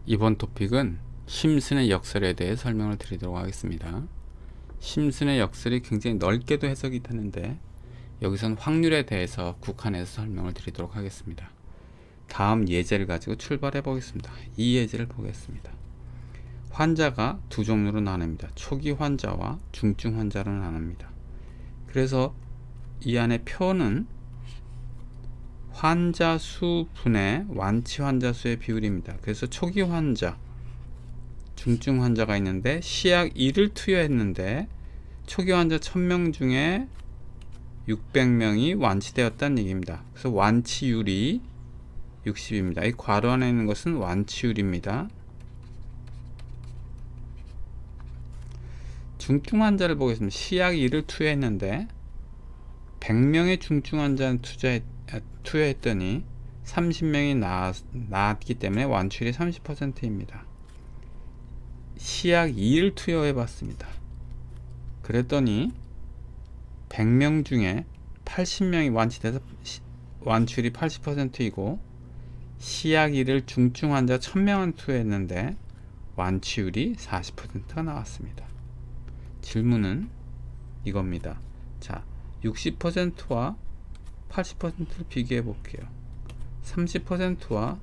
이번 토픽은 심슨의 역설에 대해 설명을 드리도록 하겠습니다. 심슨의 역설이 굉장히 넓게도 해석이 되는데 여기선 확률에 대해서 국한해서 설명을 드리도록 하겠습니다. 다음 예제를 가지고 출발해 보겠습니다. 이 예제를 보겠습니다. 환자가 두 종류로 나눕니다. 초기 환자와 중증 환자로 나눕니다. 그래서 이 안에 표는 환자 수 분의 완치 환자 수의 비율입니다. 그래서 초기 환자, 중증 환자가 있는데 시약 2를 투여했는데 초기 환자 1000명 중에 600명이 완치되었다는 얘기입니다. 그래서 완치율이 60입니다. 이 괄호 안에 있는 것은 완치율입니다. 중증 환자를 보겠습니다. 시약 2를 투여했는데 100명의 중증 환자는 투여했더니 30명이 나았기 때문에 완치율이 30%입니다. 시약 2를 투여해 봤습니다. 그랬더니 100명 중에 80명이 완치돼서 완치율이 80%이고 시약 2를 중증 환자 1000명을 투여했는데 완치율이 40%가 나왔습니다. 질문은 이겁니다. 자, 60%와 80%를 비교해 볼게요. 30%와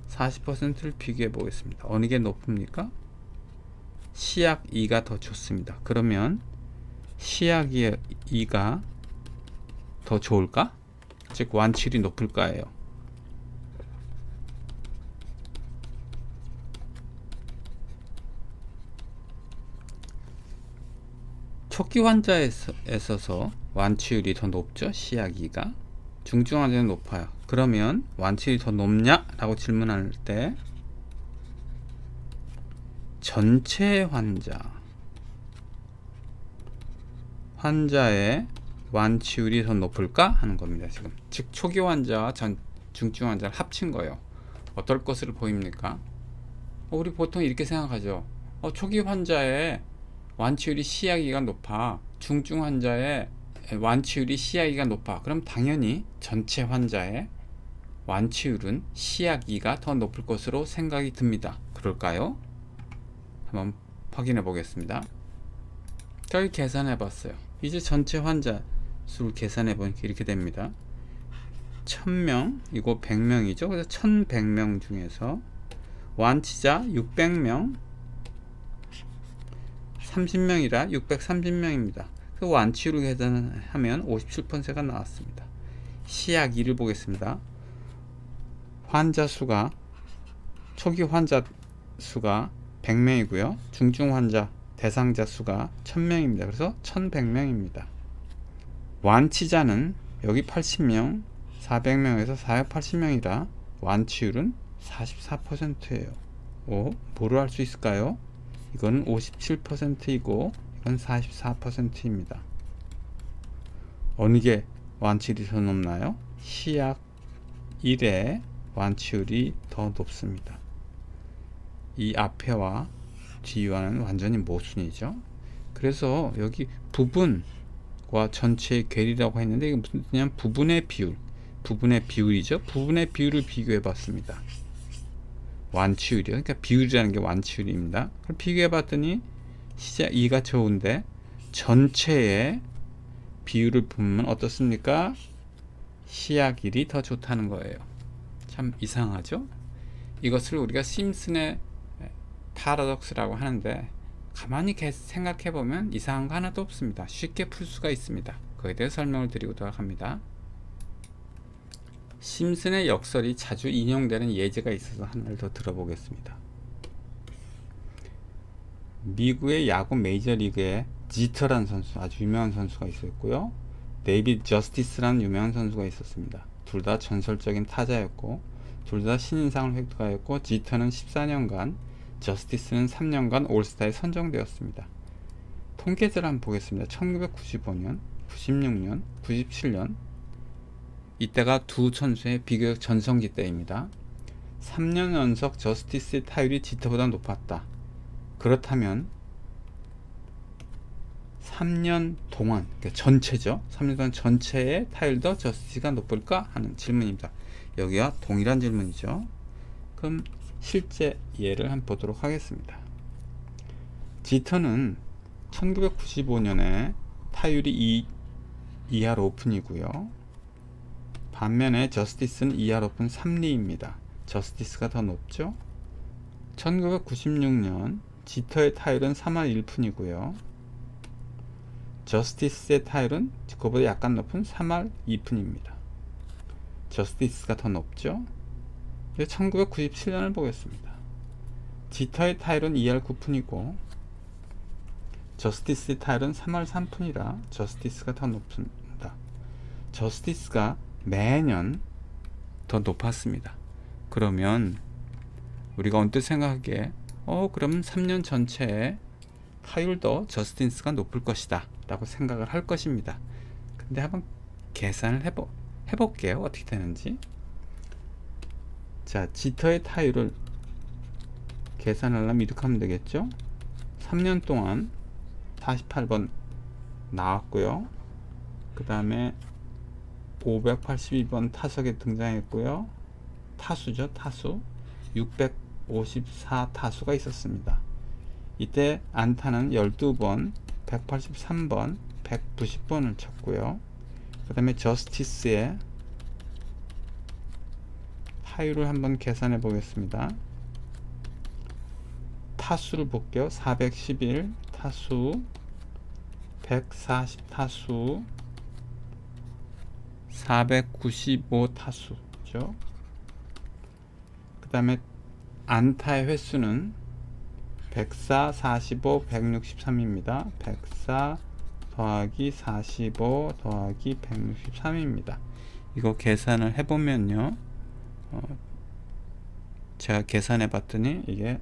40%를 비교해 보겠습니다. 어느 게 높습니까? 시약 2가 더 좋습니다. 그러면 시약 2가 더 좋을까? 즉 완치율이 높을까예요. 초기 환자에 있어서 완치율이 더 높죠. 시약 2가. 중증 환자는 높아요. 그러면 완치율이 더 높냐? 라고 질문할 때 전체 환자의 완치율이 더 높을까? 하는 겁니다. 지금 즉 초기 환자와 중증 환자를 합친 거예요. 어떨 것으로 보입니까? 우리 보통 이렇게 생각하죠. 초기 환자의 완치율이 시약 2가 높아. 중증 환자의 완치율이 시약 2가 높아. 그럼 당연히 전체 환자의 완치율은 시약 2가 더 높을 것으로 생각이 듭니다. 그럴까요? 한번 확인해 보겠습니다. 저희 계산해 봤어요. 이제 전체 환자 수를 계산해 보니까 이렇게 됩니다. 1000명이고 100명이죠. 그래서 1100명 중에서 완치자 600명 30명이라 630명입니다. 그 완치율을 계산하면 57%가 나왔습니다. 시약 2를 보겠습니다. 환자 수가 초기 환자 수가 100명이고요. 중증 환자 대상자 수가 1000명입니다. 그래서 1100명입니다. 완치자는 여기 80명, 400명에서 480명이라 완치율은 44%예요. 뭐로 할 수 있을까요? 이건 57%이고 이건 44%입니다. 어느 게 완치율이 더 높나요? 시약 1의 완치율이 더 높습니다. 이 앞에와 뒤와는 완전히 모순이죠. 그래서 여기 부분과 전체의 괴리라고 했는데 이게 무슨 뜻이냐면 부분의 비율이죠. 부분의 비율을 비교해 봤습니다. 완치율이요. 그러니까 비율이라는 게 완치율입니다. 그걸 비교해 봤더니 시작 2가 좋은데 전체의 비율을 보면 어떻습니까? 시약 1이 더 좋다는 거예요. 참 이상하죠? 이것을 우리가 심슨의 파라독스라고 하는데 가만히 생각해 보면 이상한 거 하나도 없습니다. 쉽게 풀 수가 있습니다. 그에 대해 설명을 드리도록 합니다. 심슨의 역설이 자주 인용되는 예제가 있어서 하나를 더 들어보겠습니다. 미국의 야구 메이저리그에 지터라는 선수, 아주 유명한 선수가 있었고요. 데이비드 저스티스라는 유명한 선수가 있었습니다. 둘 다 전설적인 타자였고 둘 다 신인상을 획득하였고 지터는 14년간, 저스티스는 3년간 올스타에 선정되었습니다. 통계들을 한번 보겠습니다. 1995년, 96년, 97년 이때가 두 선수의 비교적 전성기 때입니다. 3년 연속 저스티스의 타율이 지터보다 높았다. 그렇다면 3년 동안, 그러니까 전체죠. 3년 동안 전체의 타율도 저스티스가 높을까 하는 질문입니다. 여기와 동일한 질문이죠. 그럼 실제 예를 한번 보도록 하겠습니다. 지터는 1995년에 타율이 2 이하로 오픈이고요. 반면에 저스티스는 2할 오픈 3리입니다. 저스티스가 더 높죠. 1996년 지터의 타율은 3할 1푼이고요. 저스티스의 타율은 그보다 약간 높은 3할 2푼입니다. 저스티스가 더 높죠. 1997년을 보겠습니다. 지터의 타율은 2할 9푼이고 저스티스의 타율은 3할 3푼이라 저스티스가 더 높습니다. 저스티스가 매년 더 높았습니다. 그러면 우리가 언뜻 생각하기에 그럼 3년 전체에 타율도 저스티스가 높을 것이다 라고 생각을 할 것입니다. 근데 한번 계산을 해볼게요. 어떻게 되는지. 자, 지터의 타율을 계산하려면 이렇게 하면 되겠죠. 3년 동안 48번 나왔고요. 그 다음에 582번 타석에 등장했고요. 타수죠. 타수 654 타수가 있었습니다. 이때 안타는 12번 183번 190번을 쳤고요. 그 다음에 저스티스의 타율을 한번 계산해 보겠습니다. 타수를 볼게요. 411 타수 140 타수 495 타수죠. 그 다음에 안타의 횟수는 104, 45, 163입니다. 104 더하기 45 더하기 163입니다. 이거 계산을 해보면요. 제가 계산해 봤더니 이게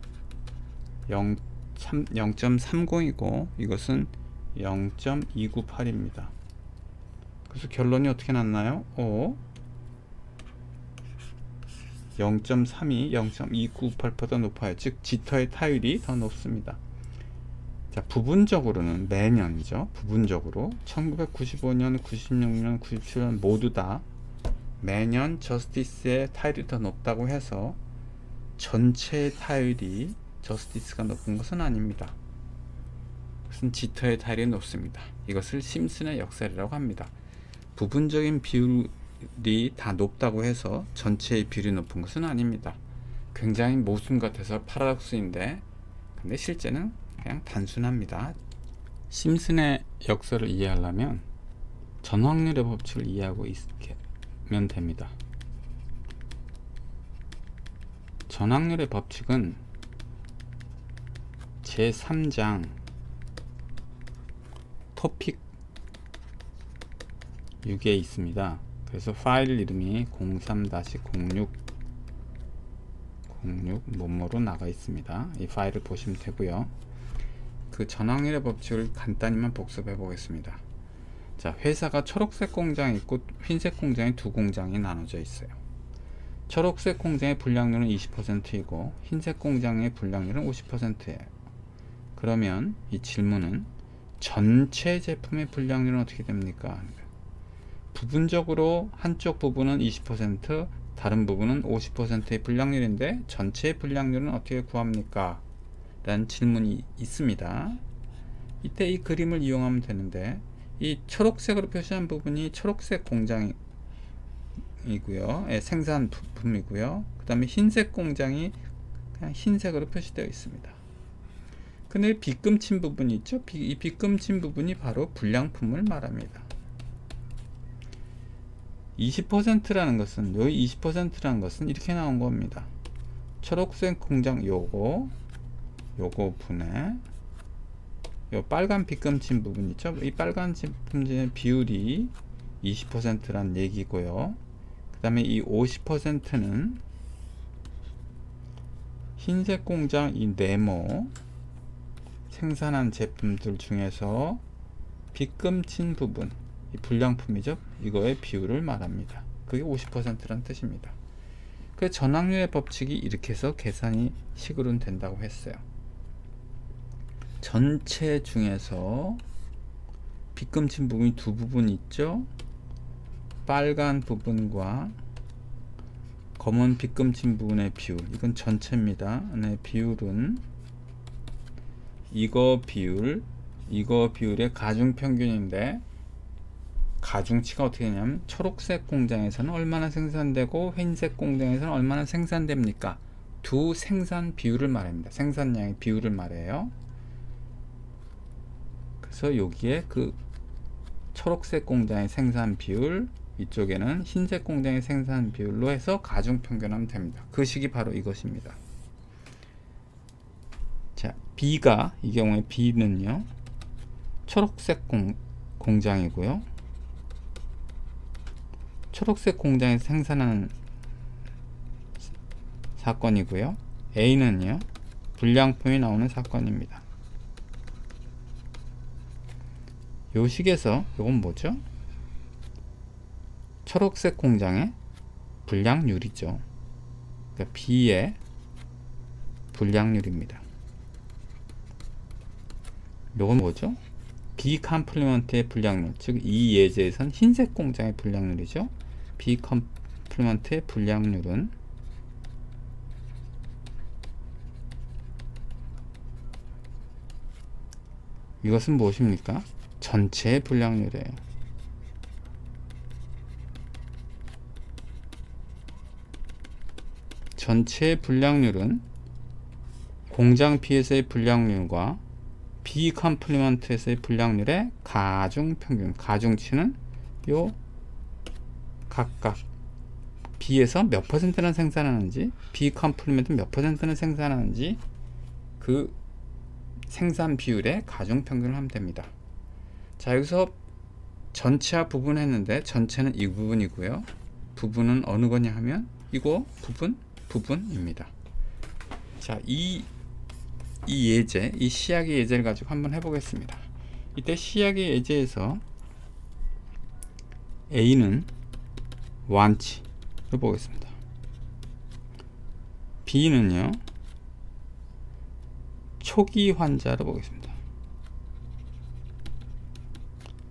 0.30이고 이것은 0.298입니다. 그래서 결론이 어떻게 났나요? 0.32, 0.2998보다 높아요. 즉 지터의 타율이 더 높습니다. 자, 부분적으로는 매년이죠. 부분적으로 1995년, 96년, 97년 모두 다 매년 저스티스의 타율이 더 높다고 해서 전체의 타율이 저스티스가 높은 것은 아닙니다. 그것은 지터의 타율이 높습니다. 이것을 심슨의 역설이라고 합니다. 부분적인 비율이 다 높다고 해서 전체의 비율이 높은 것은 아닙니다. 굉장히 모순 같아서 파라독스인데 근데 실제는 그냥 단순합니다. 심슨의 역설을 이해하려면 전확률의 법칙을 이해하고 있으면 됩니다. 전확률의 법칙은 제3장 토픽 6에 있습니다. 그래서 파일 이름이 03-06 뭐뭐로 나가 있습니다. 이 파일을 보시면 되고요. 그 전확률의 법칙을 간단히만 복습해 보겠습니다. 자, 회사가 초록색 공장이 있고 흰색 공장이 두 공장이 나눠져 있어요. 초록색 공장의 불량률은 20%이고 흰색 공장의 불량률은 50%예요. 그러면 이 질문은 전체 제품의 불량률은 어떻게 됩니까? 부분적으로 한쪽 부분은 20%, 다른 부분은 50%의 불량률인데 전체의 불량률은 어떻게 구합니까? 라는 질문이 있습니다. 이때 이 그림을 이용하면 되는데 이 초록색으로 표시한 부분이 초록색 공장이고요. 생산 부품이고요. 그 다음에 흰색 공장이 그냥 흰색으로 표시되어 있습니다. 근데 빗금친 부분이 있죠. 이 빗금친 부분이 바로 불량품을 말합니다. 20%라는 것은 여기 20%라는 것은 이렇게 나온 겁니다. 초록색 공장 요거 분해 요 빨간 빗금친 부분 있죠. 이 빨간 빗금친의 비율이 20%란 얘기고요. 그 다음에 이 50%는 흰색 공장 이 네모 생산한 제품들 중에서 빗금친 부분 이 불량품이죠. 이거의 비율을 말합니다. 그게 50%란 뜻입니다. 그 전확률의 법칙이 이렇게 해서 계산이 식으로는 된다고 했어요. 전체 중에서 빗금친 부분이 두 부분 있죠. 빨간 부분과 검은 빗금친 부분의 비율, 이건 전체입니다. 네, 비율은 이거 비율의 가중평균인데, 가중치가 어떻게 되냐면 초록색 공장에서는 얼마나 생산되고 흰색 공장에서는 얼마나 생산됩니까? 두 생산 비율을 말합니다. 생산량의 비율을 말해요. 그래서 여기에 그 초록색 공장의 생산 비율, 이쪽에는 흰색 공장의 생산 비율로 해서 가중평균하면 됩니다. 그 식이 바로 이것입니다. 자, B가, 이 경우에 B는요 초록색 공장이고요, 초록색 공장에서 생산하는 사건이고요, A는요 불량품이 나오는 사건입니다. 요 식에서 요건 뭐죠? 초록색 공장의 불량률이죠. 그러니까 B의 불량률입니다. 요건 뭐죠? B 컴플리먼트의 불량률, 즉 이 예제에선 흰색 공장의 불량률이죠. B 컴플리먼트의 불량률은 이것은 무엇입니까? 전체의 불량률이에요. 전체의 불량률은 공장 B에서의 불량률과 B 컴플리먼트에서의 불량률의 가중평균, 가중치는 요 각각 B에서 몇 퍼센트는 생산하는지, B 컴플리먼트는 몇 퍼센트는 생산하는지 그 생산 비율의 가중평균을 하면 됩니다. 자, 여기서 전체와 부분 했는데 전체는 이 부분이고요, 부분은 어느 거냐 하면 이거 부분입니다. 자, 이 예제, 이 시약의 예제를 가지고 한번 해보겠습니다. 이때 시약의 예제에서 A는 완치를 보겠습니다. B는요 초기 환자를 보겠습니다.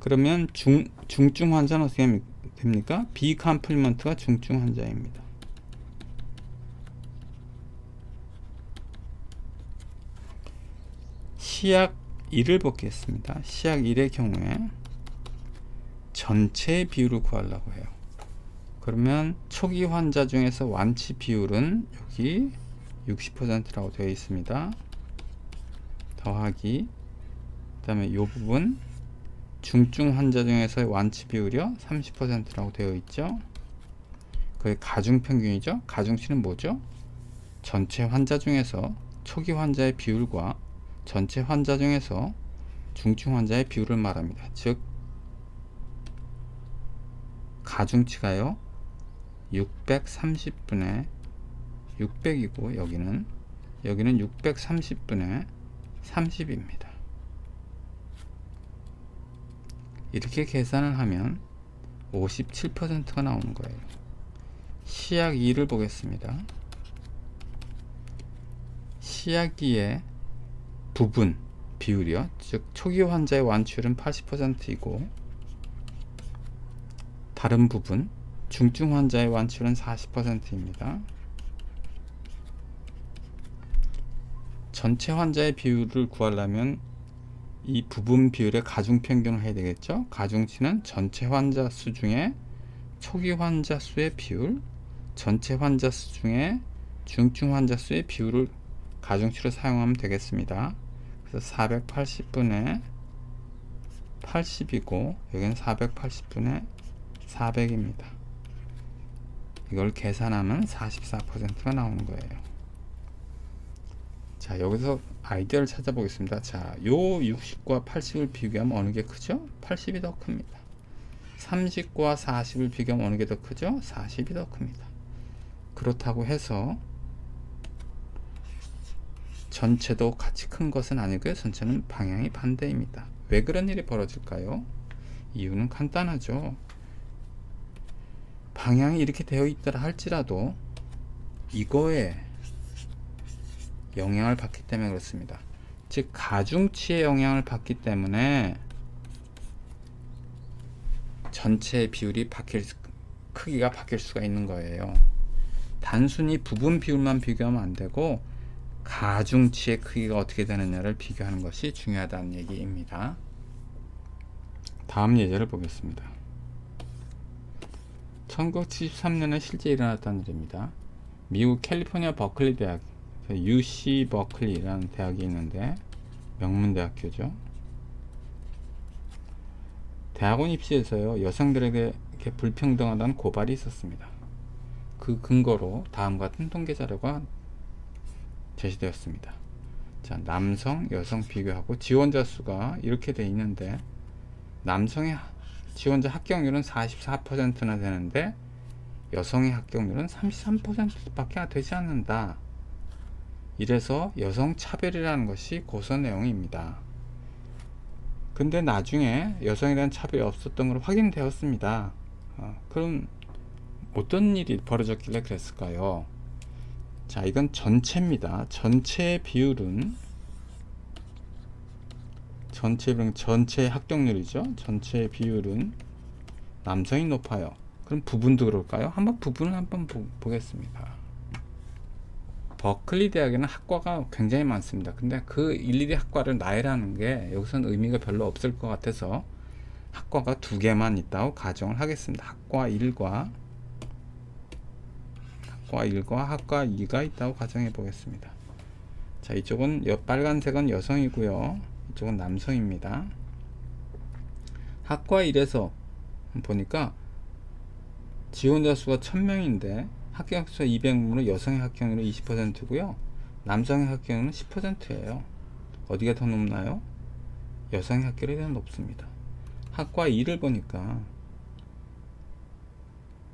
그러면 중증 환자는 어떻게 됩니까? B 컴플리먼트가 중증 환자입니다. 시약 1을 보겠습니다. 시약 1의 경우에 전체 비율을 구하려고 해요. 그러면 초기 환자 중에서 완치 비율은 여기 60%라고 되어 있습니다. 더하기, 그 다음에 이 부분 중증 환자 중에서의 완치 비율이요 30%라고 되어 있죠. 그게 가중평균이죠. 가중치는 뭐죠? 전체 환자 중에서 초기 환자의 비율과 전체 환자 중에서 중증 환자의 비율을 말합니다. 즉 가중치가요 630분의 600이고 여기는 630분의 30입니다. 이렇게 계산을 하면 57%가 나오는 거예요. 시약 2를 보겠습니다. 시약 2의 부분 비율이요, 즉 초기 환자의 완치율은 80%이고 다른 부분 중증 환자의 완치율은 40%입니다. 전체 환자의 비율을 구하려면 이 부분 비율의 가중평균을 해야 되겠죠. 가중치는 전체 환자 수 중에 초기 환자 수의 비율, 전체 환자 수 중에 중증 환자 수의 비율을 가중치로 사용하면 되겠습니다. 그래서 480분의 80이고 여기는 480분의 400입니다. 이걸 계산하면 44%가 나오는 거예요. 자, 여기서 아이디어를 찾아보겠습니다. 자, 요 60과 80을 비교하면 어느 게 크죠? 80이 더 큽니다. 30과 40을 비교하면 어느 게 더 크죠? 40이 더 큽니다. 그렇다고 해서 전체도 같이 큰 것은 아니고요. 전체는 방향이 반대입니다. 왜 그런 일이 벌어질까요? 이유는 간단하죠. 방향이 이렇게 되어 있더라 할지라도 이거에 영향을 받기 때문에 그렇습니다. 즉 가중치의 영향을 받기 때문에 전체의 비율이 크기가 바뀔 수가 있는 거예요. 단순히 부분 비율만 비교하면 안 되고 가중치의 크기가 어떻게 되느냐를 비교하는 것이 중요하다는 얘기입니다. 다음 예제를 보겠습니다. 1973년에 실제 일어났던 일입니다. 미국 캘리포니아 버클리 대학 UC 버클리라는 대학이 있는데 명문대학교죠. 대학원 입시에서요, 여성들에게 불평등하다는 고발이 있었습니다. 그 근거로 다음과 같은 통계 자료가 제시되었습니다. 자, 남성, 여성 비교하고 지원자 수가 이렇게 돼 있는데 남성의 지원자 합격률은 44%나 되는데 여성의 합격률은 33%밖에 되지 않는다. 이래서 여성 차별이라는 것이 고소 내용입니다. 근데 나중에 여성에 대한 차별이 없었던 걸 확인되었습니다. 그럼 어떤 일이 벌어졌길래 그랬을까요? 자, 이건 전체입니다. 전체 비율은 전체 합격률이죠. 전체 비율은 남성이 높아요. 그럼 부분도 그럴까요? 부분을 한번 보겠습니다. 버클리 대학에는 학과가 굉장히 많습니다. 근데 그 일일이 학과를 나열하는 게 여기서는 의미가 별로 없을 것 같아서 학과가 2개만 있다고 가정을 하겠습니다. 학과 1과 학과 2가 있다고 가정해 보겠습니다. 자, 이쪽은 빨간색은 여성이고요. 이쪽은 남성입니다. 학과 1에서 보니까 지원자 수가 1000명인데 합격 수가 200명으로 여성의 합격률은 20%고요. 남성의 합격률은 10%예요. 어디가 더 높나요? 여성의 합격률이 더 높습니다. 학과 2를 보니까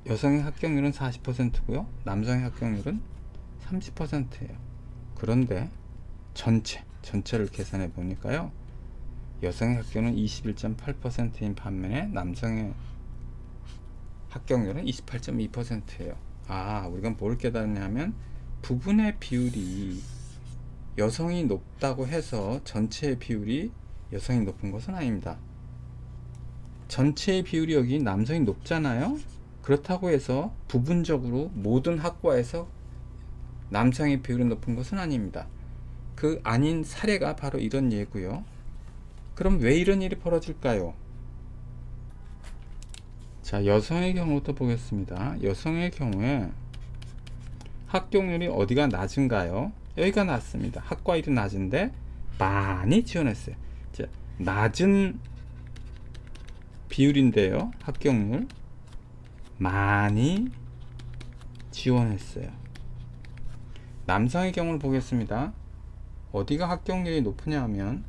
여성의 합격률은 40%고요. 남성의 합격률은 30%예요. 그런데 전체를 계산해 보니까요. 여성의 합격률은 21.8%인 반면에 남성의 합격률은 28.2%예요. 우리가 뭘 깨달았냐면 부분의 비율이 여성이 높다고 해서 전체의 비율이 여성이 높은 것은 아닙니다. 전체의 비율이 여기 남성이 높잖아요. 그렇다고 해서 부분적으로 모든 학과에서 남성의 비율이 높은 것은 아닙니다. 그 아닌 사례가 바로 이런 예고요. 그럼 왜 이런 일이 벌어질까요? 자, 여성의 경우부터 보겠습니다. 여성의 경우에 합격률이 어디가 낮은가요? 여기가 낮습니다. 학과 1이 낮은데 많이 지원했어요. 자, 낮은 비율인데요. 합격률 많이 지원했어요. 남성의 경우를 보겠습니다. 어디가 합격률이 높으냐 하면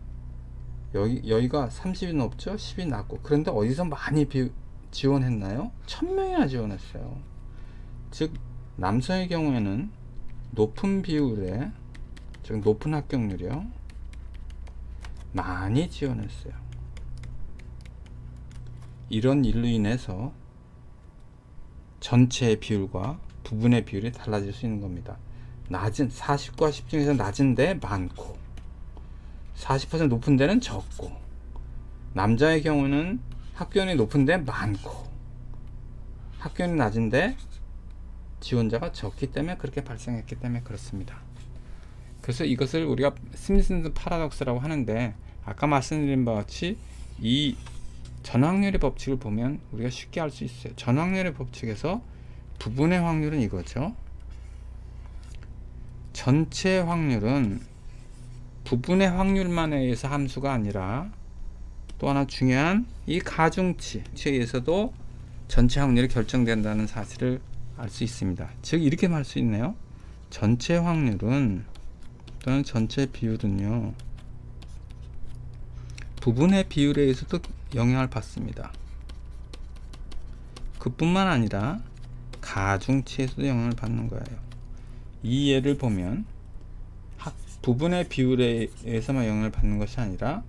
여기가 30이 높죠? 10이 낮고. 그런데 어디서 많이 지원했나요? 1000명이나 지원했어요. 즉 남성의 경우에는 높은 비율에, 즉 높은 합격률이요, 많이 지원했어요. 이런 일로 인해서 전체의 비율과 부분의 비율이 달라질 수 있는 겁니다. 낮은 40과 10 중에서 낮은데 많고 40% 높은 데는 적고, 남자의 경우는 합격률이 높은데 많고 합격률이 낮은데 지원자가 적기 때문에 그렇게 발생했기 때문에 그렇습니다. 그래서 이것을 우리가 스미슨 파라독스라고 하는데, 아까 말씀드린 바와 같이 이 전확률의 법칙을 보면 우리가 쉽게 알 수 있어요. 전확률의 법칙에서 부분의 확률은 이거죠. 전체 확률은 부분의 확률만에 의해서 함수가 아니라 또 하나 중요한 이 가중치에 의해서도 전체 확률이 결정된다는 사실을 알 수 있습니다. 즉 이렇게 말 수 있네요. 전체 확률은 또는 전체 비율은요, 부분의 비율에 의해서도 영향을 받습니다. 그뿐만 아니라 가중치에서도 영향을 받는 거예요. 이 예를 보면 부분의 비율에 의해서만 영향을 받는 것이 아니라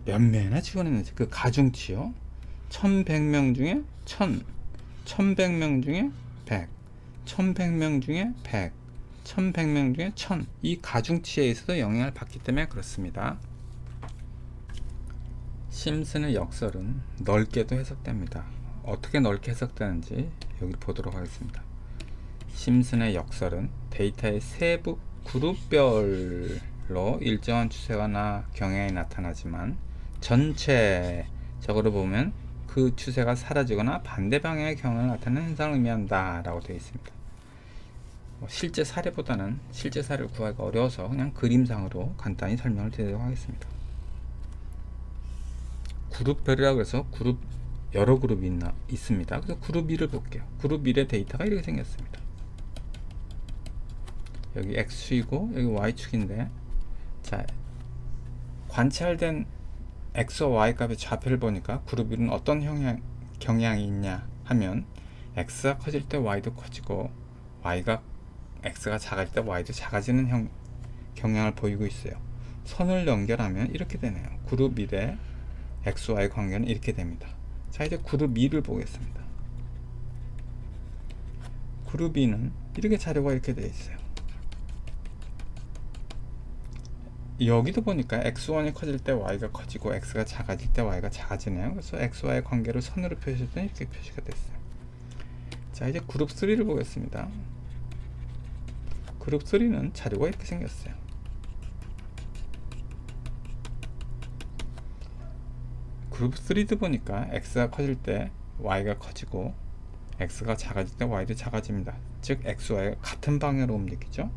몇 명이나 지원했는지 그 가중치요. 1100명 중에 1000, 1100명 중에 100, 1100명 중에 100, 1100명 중에 1000, 이 가중치에 의해서도 영향을 받기 때문에 그렇습니다. 심슨의 역설은 넓게도 해석됩니다. 어떻게 넓게 해석되는지 여기 보도록 하겠습니다. 심슨의 역설은 데이터의 세부 그룹별로 일정한 추세나 경향이 나타나지만 전체적으로 보면 그 추세가 사라지거나 반대 방향의 경향을 나타내는 현상을 의미한다 라고 되어 있습니다. 실제 사례보다는 실제 사례를 구하기가 어려워서 그냥 그림상으로 간단히 설명을 드리도록 하겠습니다. 그룹별이라고 해서 여러 그룹이 있습니다. 그래서 그룹 1을 볼게요. 그룹 1의 데이터가 이렇게 생겼습니다. 여기 X축이고 여기 Y축인데, 자, 관찰된 X와 Y 값의 좌표를 보니까 그룹 1은 어떤 경향이 있냐 하면 X가 커질 때 Y도 커지고 X가 작아질 때 Y도 작아지는 경향을 보이고 있어요. 선을 연결하면 이렇게 되네요. 그룹 1의 X, Y 관계는 이렇게 됩니다. 자, 이제 그룹 2를 보겠습니다. 그룹 2는 이렇게 자료가 이렇게 되어 있어요. 여기도 보니까 X1이 커질 때 Y가 커지고 X가 작아질 때 Y가 작아지네요. 그래서 X, Y 관계를 선으로 표시했더니 이렇게 표시가 됐어요. 자, 이제 그룹 3를 보겠습니다. 그룹 3는 자료가 이렇게 생겼어요. 그룹 3도 보니까 X가 커질 때 Y가 커지고 X가 작아질 때 Y도 작아집니다. 즉 X, Y가 같은 방향으로 움직이죠.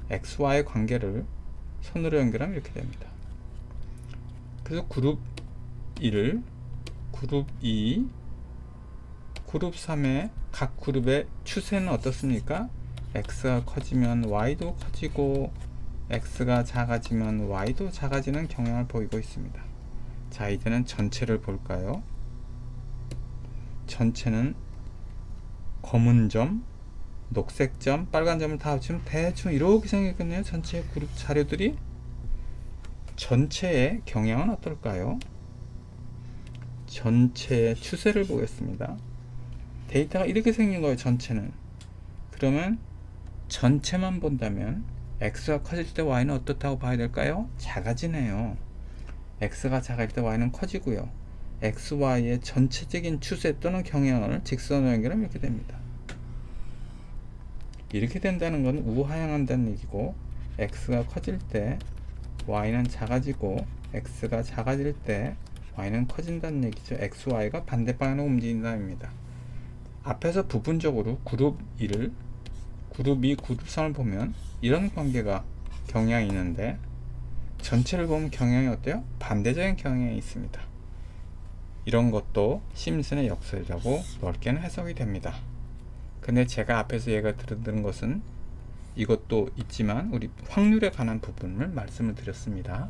X, Y 관계를 선으로 연결하면 이렇게 됩니다. 그래서 그룹 1을 그룹 2, 그룹 3의 각 그룹의 추세는 어떻습니까? X가 커지면 Y도 커지고 X가 작아지면 Y도 작아지는 경향을 보이고 있습니다. 자, 이제는 전체를 볼까요? 전체는 검은 점, 녹색 점, 빨간 점을 다 합치면 대충 이렇게 생겼겠네요. 전체 그룹 자료들이. 전체의 경향은 어떨까요? 전체의 추세를 보겠습니다. 데이터가 이렇게 생긴 거예요. 전체는. 그러면 전체만 본다면 X가 커질 때 Y는 어떻다고 봐야 될까요? 작아지네요. X가 작아질 때 Y는 커지고요. X, Y의 전체적인 추세 또는 경향을 직선으로 연결하면 이렇게 됩니다. 이렇게 된다는 건 우하향한다는 얘기고, X가 커질 때 Y는 작아지고 X가 작아질 때 Y는 커진다는 얘기죠. X, Y가 반대 방향으로 움직인다는 얘기입니다. 앞에서 부분적으로 그룹 1을 그룹 2, 그룹 3을 보면 이런 관계가 경향이 있는데, 전체를 보면 경향이 어때요? 반대적인 경향이 있습니다. 이런 것도 심슨의 역설이라고 넓게는 해석이 됩니다. 근데 제가 앞에서 얘가 들은 것은 이것도 있지만 우리 확률에 관한 부분을 말씀을 드렸습니다.